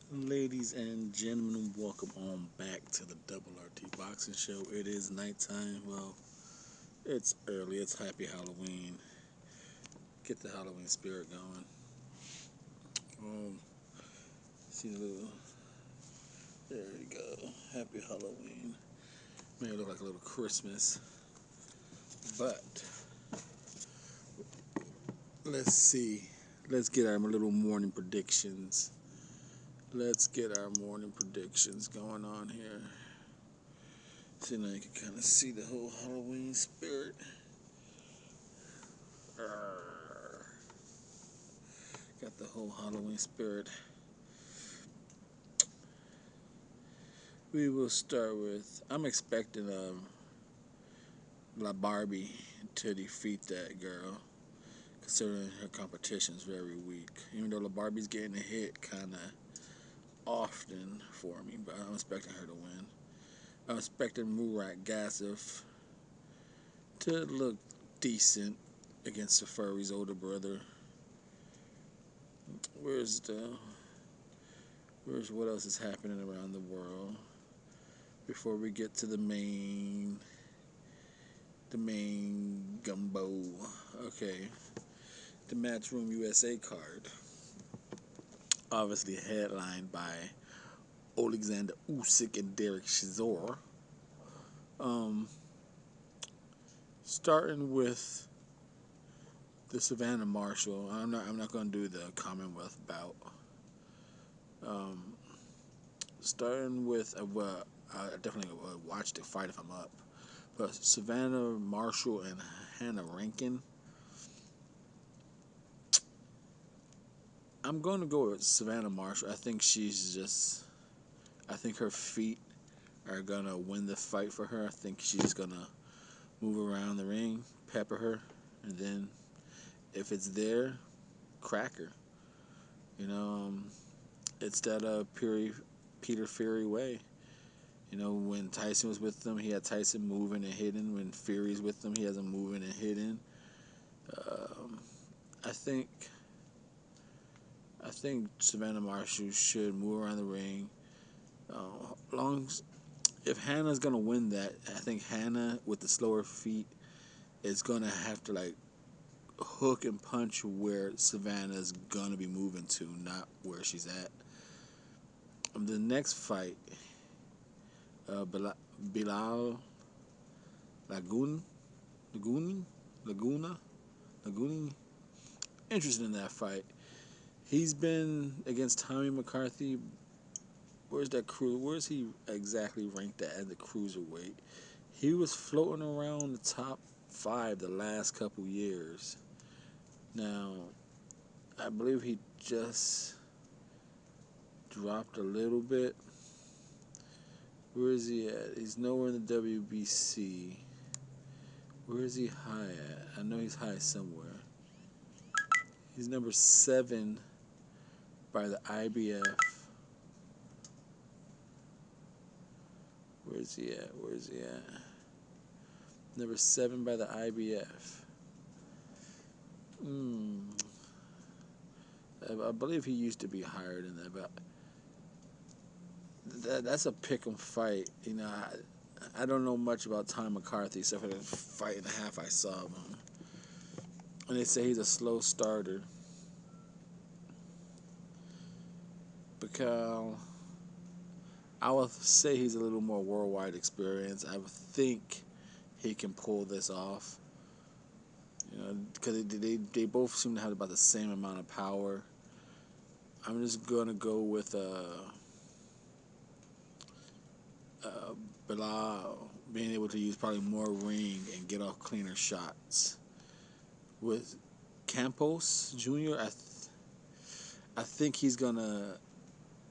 Ladies and gentlemen, welcome on back to the Double RT Boxing Show. It is nighttime. Well, it's early. It's happy Halloween. Get the Halloween spirit going. Um, see the little. There you go. Happy Halloween. May look like a little Christmas, but let's see. Let's get our little morning predictions. Let's get our morning predictions going on here. See now you can kind of see the whole Halloween spirit. Got the whole Halloween spirit. We will start with. I'm expecting La Barbie to defeat that girl, considering her competition is very weak. Even though La Barbie's getting a hit kind of often for me, but I'm expecting her to win. I'm expecting Murat Gassif to look decent against the Furry's older brother. Where's the Where's what else is happening around the world before we get to the main gumbo? Okay, the Matchroom USA card, obviously headlined by Alexander Usyk and Derek Chisora. Um, Starting with the Savannah Marshall. I'm not going to do the Commonwealth bout. Um, Starting with well, I definitely watch the fight if I'm up. But Savannah Marshall and Hannah Rankin. I'm going to go with Savannah Marshall. I think her feet are going to win the fight for her. I think she's going to move around the ring, pepper her, and then if it's there, crack her. You know, it's that Peter Fury way. You know, when Tyson was with them, he had Tyson moving and hitting. When Fury's with them, he has him moving and hitting. Um, I think I think Savannah Marshall should move around the ring. Long if Hannah's gonna win that, I think Hannah with the slower feet is gonna have to like hook and punch where Savannah's gonna be moving to, not where she's at. The next fight, Bilal Lagoon, Laguni, Laguna, Laguni. Interested in that fight. He's been against Tommy McCarthy. Where's that crew? Where's he exactly ranked at the cruiserweight? He was floating around the top 5 the last couple years. Now, I believe he just dropped a little bit. Where is he at? He's nowhere in the WBC. Where is he high at? I know he's high somewhere. He's number 7 by the IBF. Where is he at? Where is he at? Number 7 by the IBF. I believe he used to be higher than that, but that's a pick'em fight. You know, I don't know much about Tom McCarthy except for the fight and a half I saw of him. And they say he's a slow starter. Because I would say he's a little more worldwide experience. I would think he can pull this off. You know, because they both seem to have about the same amount of power. I'm just gonna go with Bilal being able to use probably more ring and get off cleaner shots. With Campos Jr., I think he's gonna.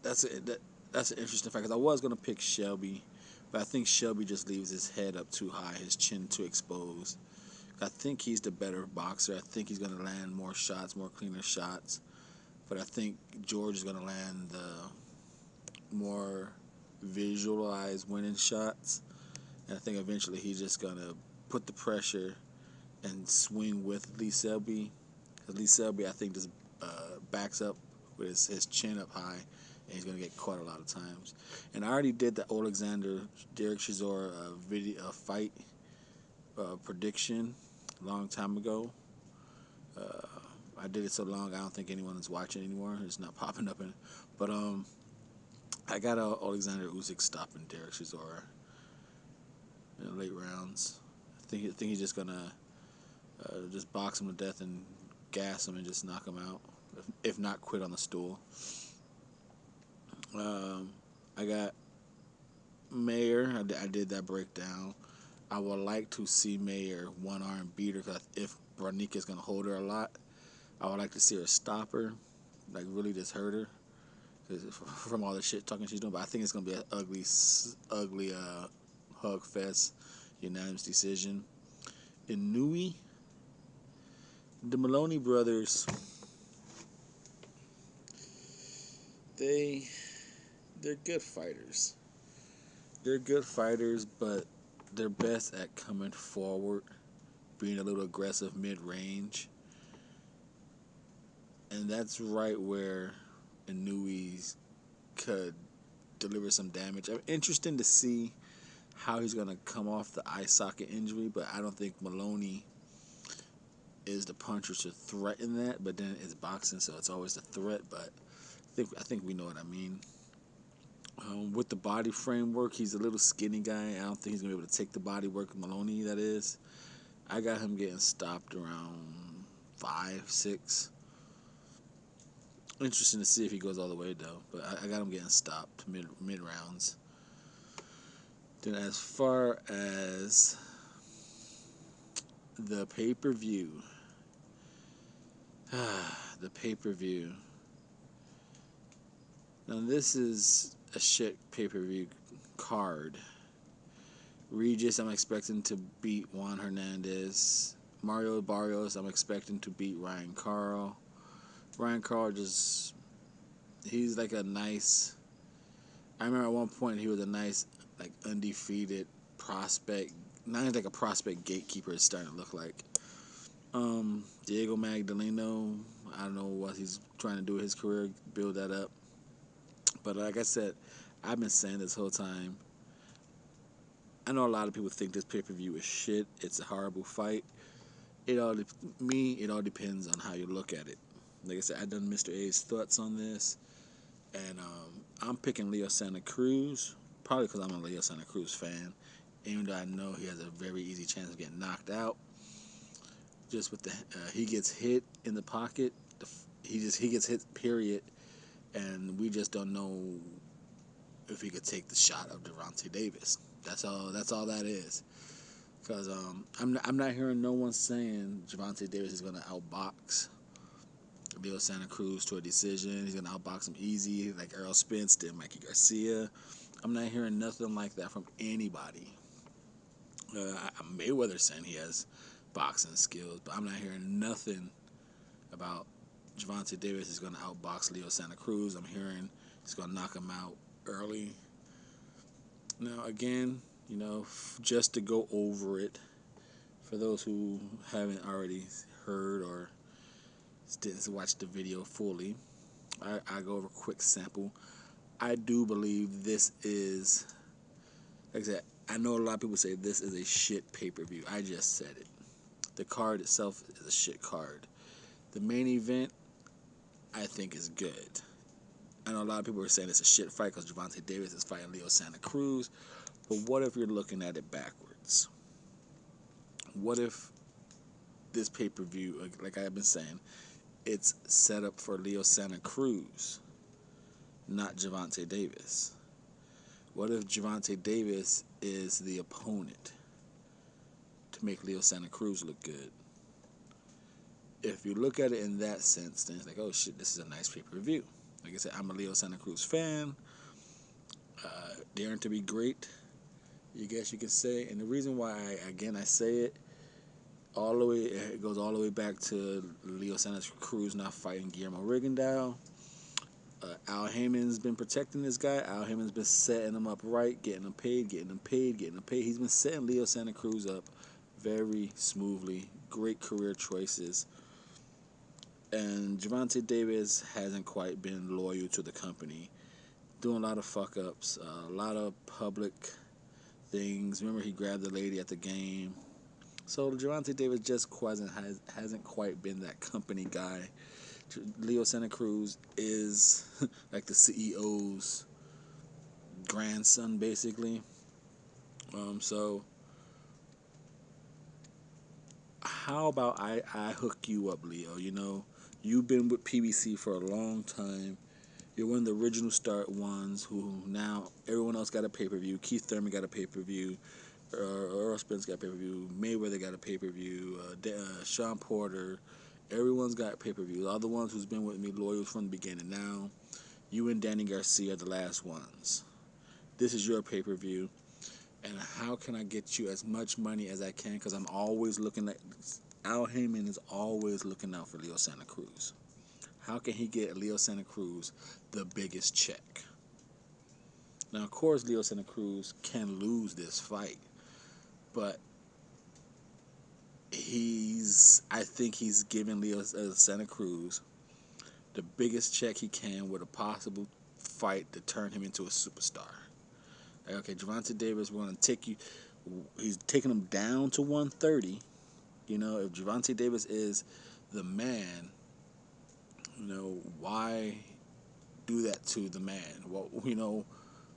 That's an interesting fact because I was gonna pick Shelby, but I think Shelby just leaves his head up too high, his chin too exposed. I think he's the better boxer. I think he's gonna land more shots, more cleaner shots. But I think George is gonna land the more visualized winning shots. And I think eventually he's just gonna put the pressure and swing with Lee Selby. Because Lee Selby, I think, just backs up with his chin up high and he's gonna get caught a lot of times. And I already did the Alexander Derek Chisora video fight prediction a long time ago. I did it so long I don't think anyone is watching anymore. It's not popping up in, but I got Alexander Usyk stopping Derek Chisora in the late rounds. I think he's just gonna just box him to death and gas him and just knock him out, if not quit on the stool. I got Mayer. I did that breakdown. I would like to see Mayer one arm beat her, because if Branica is gonna hold her a lot, I would like to see her stop her, like really just hurt her, from all the shit talking she's doing. But I think it's gonna be an ugly hug fest, unanimous decision. In Nui, the Maloney brothers, they're good fighters. They're good fighters, but they're best at coming forward, being a little aggressive mid-range. And that's right where Inui's could deliver some damage. I'm interested to see how he's going to come off the eye socket injury, but I don't think Maloney is the puncher to threaten that. But then it's boxing, so it's always a threat. But I think we know what I mean. With the body framework, he's a little skinny guy. I don't think he's going to be able to take the body work of Maloney, that is. I got him getting stopped around 5, 6. Interesting to see if he goes all the way, though. But I got him getting stopped mid rounds. Then as far as the pay-per-view, the pay-per-view. Now this is a shit pay-per-view card. Regis, I'm expecting to beat Juan Hernandez. Mario Barrios, I'm expecting to beat Ryan Carl. Ryan Carl he's like a nice, I remember at one point he was a nice, like, undefeated prospect. Now he's like a prospect gatekeeper, it's starting to look like. Diego Magdaleno, I don't know what he's trying to do with his career, build that up. But like I said, I've been saying this whole time, I know a lot of people think this pay-per-view is shit. It's a horrible fight. It all depends on how you look at it. Like I said, I done Mr.A.'s thoughts on this, and I'm picking Leo Santa Cruz, probably because I'm a Leo Santa Cruz fan, even though I know he has a very easy chance of getting knocked out. Just with he gets hit in the pocket, he gets hit, period, and we just don't know if he could take the shot of Gervonta Davis. That's all that is. Because I'm not hearing no one saying Gervonta Davis is going to outbox Leo Santa Cruz to a decision. He's going to outbox him easy, like Errol Spence did Mikey Garcia. I'm not hearing nothing like that from anybody. Mayweather saying he has boxing skills, but I'm not hearing nothing about Gervonta Davis is going to outbox Leo Santa Cruz. I'm hearing he's going to knock him out early. Now, again, just to go over it, for those who haven't already heard or didn't watch the video fully, I go over a quick sample. I do believe this is, like I said, I know a lot of people say this is a shit pay-per-view. I just said it. The card itself is a shit card. The main event, I think, is good. I know a lot of people are saying it's a shit fight because Gervonta Davis is fighting Leo Santa Cruz. But what if you're looking at it backwards? What if this pay-per-view, like I've been saying, it's set up for Leo Santa Cruz, not Gervonta Davis? What if Gervonta Davis is the opponent to make Leo Santa Cruz look good? If you look at it in that sense, then it's like, oh shit, this is a nice pay-per-view. Like I said, I'm a Leo Santa Cruz fan. Daring to be great, I guess you could say. And the reason why I say it, it goes all the way back to Leo Santa Cruz not fighting Guillermo Rigondeaux. Al Heyman's been protecting this guy. Al Heyman's been setting him up right, getting him paid. He's been setting Leo Santa Cruz up very smoothly. Great career choices. And Gervonta Davis hasn't quite been loyal to the company, doing a lot of fuck ups, a lot of public things. Remember, he grabbed the lady at the game. So Gervonta Davis just hasn't quite been that company guy. Leo Santa Cruz is like the CEO's grandson, basically. So how about I hook you up, Leo? You know, you've been with PBC for a long time. You're one of the original start ones who now everyone else got a pay per view. Keith Thurman got a pay per view. Earl Spence got pay per view. Mayweather got a pay per view. Sean Porter. Everyone's got pay per view. All the ones who's been with me loyal from the beginning. Now, you and Danny Garcia are the last ones. This is your pay per view. And how can I get you as much money as I can? Because I'm always looking at Al Heyman is always looking out for Leo Santa Cruz. How can he get Leo Santa Cruz the biggest check? Now, of course, Leo Santa Cruz can lose this fight, but I think he's giving Leo Santa Cruz the biggest check he can with a possible fight to turn him into a superstar. Like, okay, Gervonta Davis, we're going to take you. He's taking him down to 130. You know, if Gervonta Davis is the man, you know, why do that to the man? Well, you know,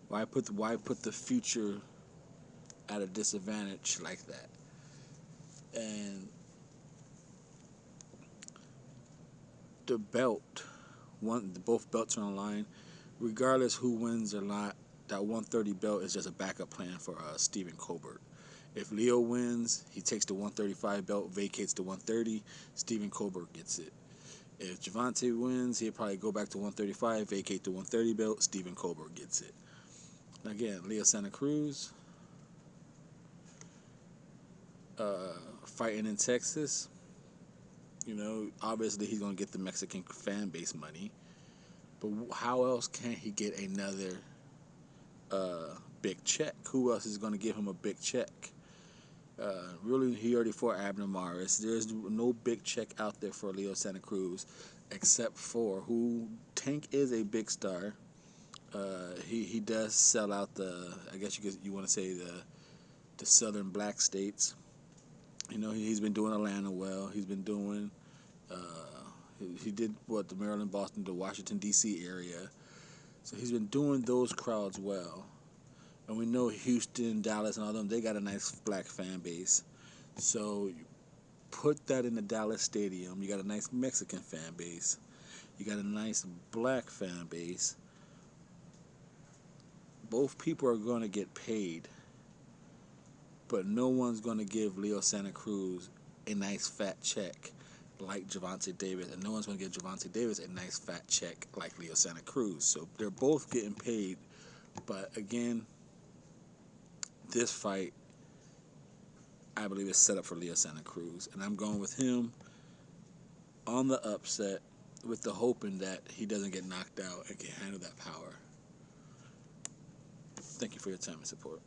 why put the future at a disadvantage like that? And the belt, both belts are on the line. Regardless who wins or not, that 130 belt is just a backup plan for Stephen Colbert. If Leo wins, he takes the 135 belt, vacates the 130. Stephen Colbert gets it. If Gervonta wins, he'll probably go back to 135, vacate the 130 belt. Stephen Colbert gets it. Again, Leo Santa Cruz fighting in Texas. You know, obviously he's going to get the Mexican fan base money. But how else can he get another big check? Who else is going to give him a big check? Really, he already fought Abner Maris. There's no big check out there for Leo Santa Cruz, except for who Tank is a big star. He does sell out the, I guess you want to say the southern black states. You know, he's been doing Atlanta well. He's been doing he did the Maryland, Boston, the Washington D.C. area. So he's been doing those crowds well. And we know Houston, Dallas, and all them, they got a nice black fan base. So you put that in the Dallas Stadium. You got a nice Mexican fan base. You got a nice black fan base. Both people are going to get paid. But no one's going to give Leo Santa Cruz a nice fat check like Gervonta Davis. And no one's going to give Gervonta Davis a nice fat check like Leo Santa Cruz. So they're both getting paid. But again, this fight, I believe, is set up for Leo Santa Cruz. And I'm going with him on the upset with the hoping that he doesn't get knocked out and can handle that power. Thank you for your time and support.